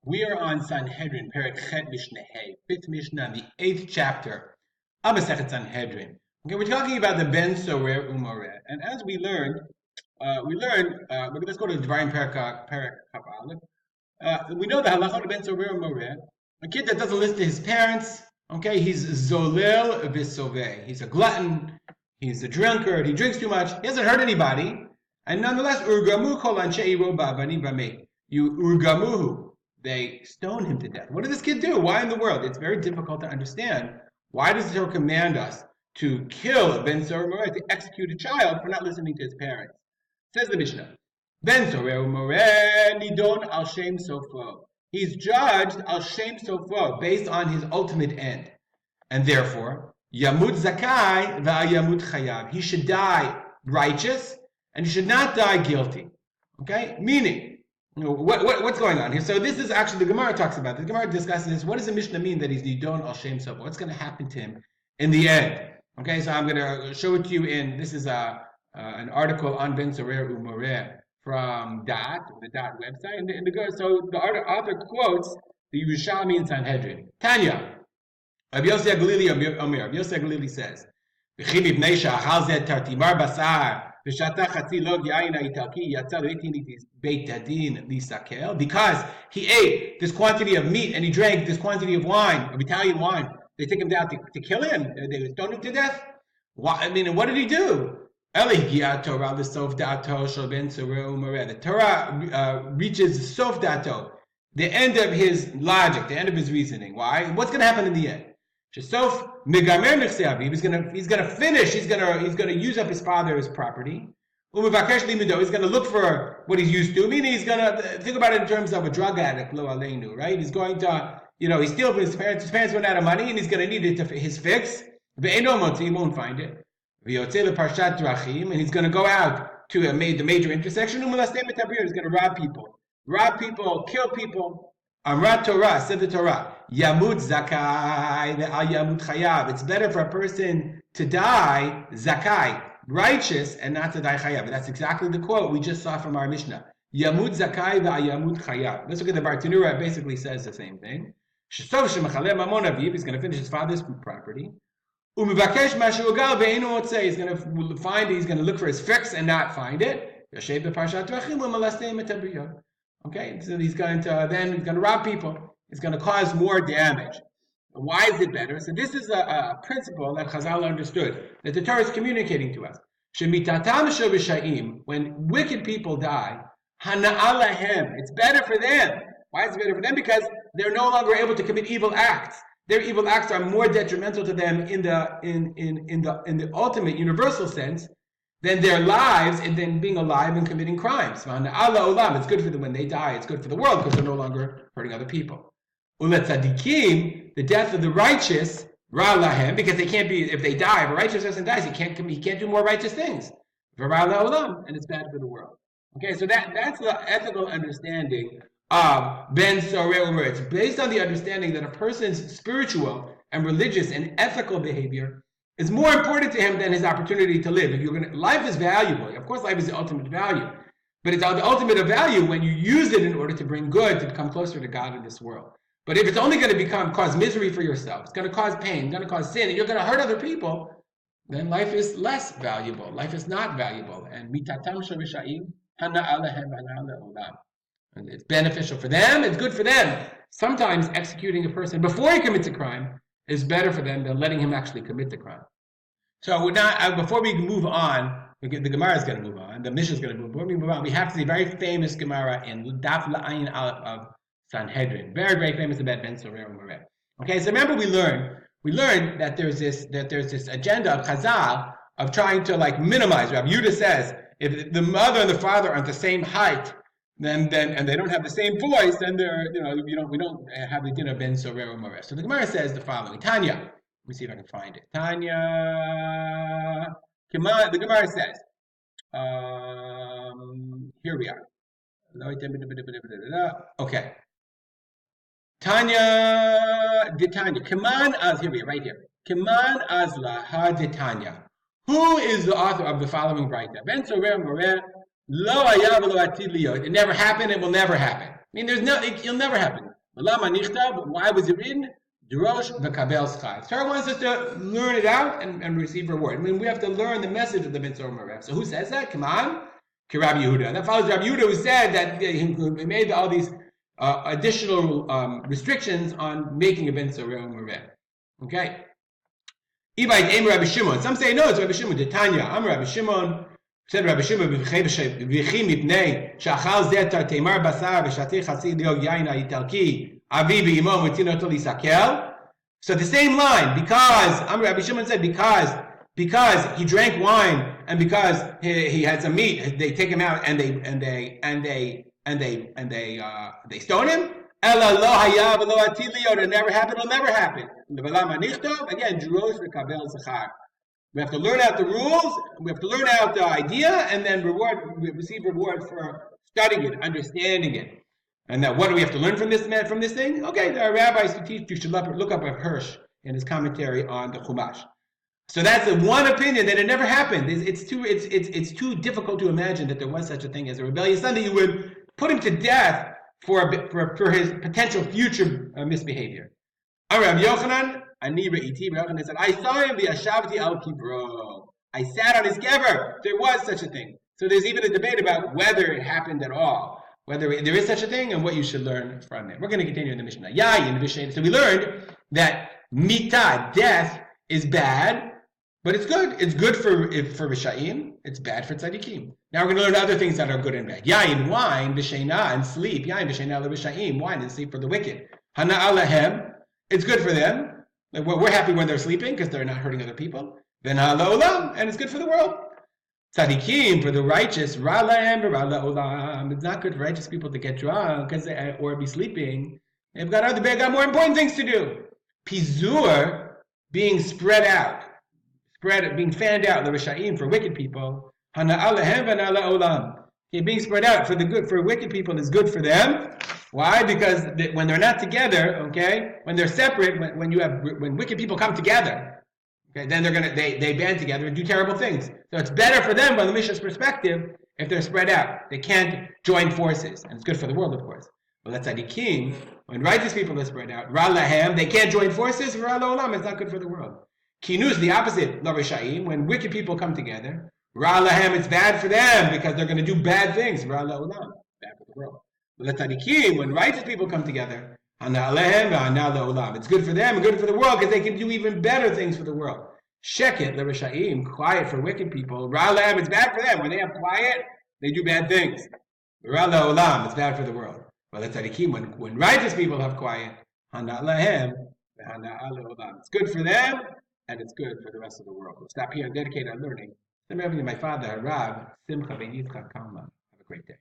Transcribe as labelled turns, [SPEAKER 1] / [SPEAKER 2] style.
[SPEAKER 1] We are on Sanhedrin, Perek Chet Mishnah Hey, 5th Mishnah, the 8th chapter of Masechet Sanhedrin. Okay, we're talking about the Ben Sorer Umoreh, and as we learned, let's go to Dvarim Perek Kaf. We know the halacha of Ben Sorer Umoreh. A kid that doesn't listen to his parents, okay, he's Zolel V'Soveh. He's a glutton, he's a drunkard, he drinks too much, he hasn't hurt anybody, and nonetheless, Urgamu Kol Anshei Roba Bani Bameh. You Urgamuhu. They stone him to death. What did this kid do? Why in the world? It's very difficult to understand. Why does the Torah command us to kill Ben Sorer Umoreh, to execute a child for not listening to his parents? Says the Mishnah, Ben Sorer Umoreh nidon al shem sofo. He's judged al shem sofo, based on his ultimate end. And therefore, yamut zakai va'al yamut chayav. He should die righteous, and he should not die guilty. Okay? Meaning, what's going on here? So this is actually, the Gemara talks about this. The Gemara discusses this. What does the Mishnah mean that he's nidon al shem sofo? What's going to happen to him in the end? Okay, so I'm going to show it to you this is an article on Ben Sorer Umoreh from the Dot website. So the author quotes the Yerushalmi in Sanhedrin. Tanya, Rabbi Yossi HaGalili Omer. Rabbi Yossi HaGalili says, V'chi mipnei she'achal zeh tartimar basar because he ate this quantity of meat and he drank this quantity of wine, of Italian wine. They take him down to kill him. They stone him to death. What did he do? The Torah reaches sof dato, the end of his logic, the end of his reasoning. Why? What's going to happen in the end? He's gonna finish. He's gonna use up his father's property. He's gonna look for what he's used to. Meaning he's gonna think about it in terms of a drug addict, lo aleinu, right? He's going to, he's stealing from his parents. His parents run out of money, and he's gonna need it to his fix. He won't find it. And he's gonna go out to the major intersection. He's gonna rob people, kill people. Amrat Torah, said the Torah, Yamut Zakai ve'al Yamut Chayav. It's better for a person to die Zakai, righteous, and not to die Chayav. That's exactly the quote we just saw from our Mishnah. Yamut Zakai ve'al Yamut Chayav. Let's look at the Bartanura. It basically says the same thing. Shesov shemachaleh mamon aviv. He's going to finish his father's property. Umivakesh mashugal ve'enu motzei. He's going to find it. He's going to look for his fix and not find it. Yoshev beparshat drachim u'malastei metabriyot. Okay, so he's going to rob people. He's going to cause more damage. Why is it better? So this is a principle that Chazal understood, that the Torah is communicating to us. When wicked people die, it's better for them. Why is it better for them? Because they're no longer able to commit evil acts. Their evil acts are more detrimental to them in the ultimate universal sense than their lives and then being alive and committing crimes. It's good for them when they die. It's good for the world because they're no longer hurting other people. Tzadikim, the death of the righteous, because they can't be, if they die, if a righteous person dies, he can't do more righteous things. And it's bad for the world. Okay, so that's the ethical understanding of Ben Sorer Umoreh. It's based on the understanding that a person's spiritual and religious and ethical behavior is more important to him than his opportunity to live. Life is valuable. Of course, life is the ultimate value. But it's the ultimate of value when you use it in order to bring good, to become closer to God in this world. But if it's only going to cause misery for yourself, it's going to cause pain, it's going to cause sin, and you're going to hurt other people, then life is less valuable. Life is not valuable. And it's beneficial for them, it's good for them. Sometimes executing a person before he commits a crime is better for them than letting him actually commit the crime. So before we move on, the Gemara is going to move on, the Mishnah is going to move on. Before we move on, we have to see a very famous Gemara in Daf La'ayin Aleph of Sanhedrin. Very, very famous about Ben Sorer Umoreh. Okay, so remember we learned that there's this agenda of Chazal of trying to minimize. Rabbi Yehuda says if the mother and the father are at the same height, then and they don't have the same voice, then we don't have the din of Ben Sorer Umoreh. So the Gemara says the following. Tanya, let me see if I can find it. Tanya, the Gemara says, here we are. Okay. Tanya, here we are, right here. Kiman Azla Ha de Tanya. Who is the author of the following writer? Ben Sorer Umoreh. Lo hayah v'lo atid liyot. It never happened. It will never happen. I mean, it'll never happen. Why was it written? Drosh v'kabel schar. Torah wants us to learn it out and receive reward. I mean, we have to learn the message of the mitzvah Merev. So who says that? Come on. Rabbi Yehuda. And that follows Rabbi Yehuda, who said that he made all these additional restrictions on making a mitzvah Merev. Okay. Rabbi Shimon. Some say no, it's Rabbi Shimon. Tanya. I'm Rabbi Shimon. Said Rabbi Shimon, "V'chi mipnei shachal zetar teimar basar v'shatei chatzid liog yain ha'yitalki avi v'imo v'tino to lisakel." So the same line, because Rabbi Shimon said because he drank wine and because he had some meat, they take him out and they stone him. Ela lo hayav lo atilio. It never happened. It'll never happen. Again, Jerosh v'kabel zachar. We have to learn out the rules, we have to learn out the idea, and then receive reward for studying it, understanding it. And now, what do we have to learn from this thing? Okay, there are rabbis who teach you should look up at Hirsch in his commentary on the Chumash. So that's the one opinion that it never happened. It's too difficult to imagine that there was such a thing as a rebellious son, that you would put him to death for his potential future misbehavior. Rabbi Yochanan. Yochanan said, I saw him v'yashavti al kibro. I sat on his kever. There was such a thing. So there's even a debate about whether it happened at all, whether there is such a thing, and what you should learn from it. We're going to continue in the Mishnah. So we learned that mita, death, is bad, but it's good. It's good for Rishayim. It's bad for tzaddikim. Now we're going to learn other things that are good and bad. Yain, wine, b'sheina, and sleep. Yain, b'sheina, l'Rishayim, wine and sleep for the wicked. Hana alahem, it's good for them. We're happy when they're sleeping because they're not hurting other people. Then ha'olam, and it's good for the world. Tzadikim, for the righteous, ra'lahem v'ra'la'olam. It's not good for righteous people to get drunk or be sleeping. They've got more important things to do. Pizur, being spread out, being fanned out, the Rishayim, for wicked people. Hana'alahem v'na'la'olam. Being spread out for wicked people is good for them. Why? Because when they're not together, okay, when they're separate, when wicked people come together, okay, then they band together and do terrible things. So it's better for them, from the Mishnah's perspective, if they're spread out. They can't join forces, and it's good for the world, of course. But that's tzaddikim. When righteous people are spread out, ra'lahem, they can't join forces. Ra'la'olam, it's not good for the world. Kinus, the opposite, l'rishayim, when wicked people come together, ra'lahem, it's bad for them because they're going to do bad things. Ra'la'olam, bad for the world. But l'tzadikim, when righteous people come together, it's good for them and good for the world because they can do even better things for the world. Sheket l'rishayim, quiet for wicked people. Ra'lahem, it's bad for them. When they have quiet, they do bad things. Ra'la'olam, it's bad for the world. But l'tzadikim, when righteous people have quiet, it's good for them and it's good for the rest of the world. We'll stop here and dedicate our learning to my father, Rav Simcha ben Yitzchak Kalman. Have a great day.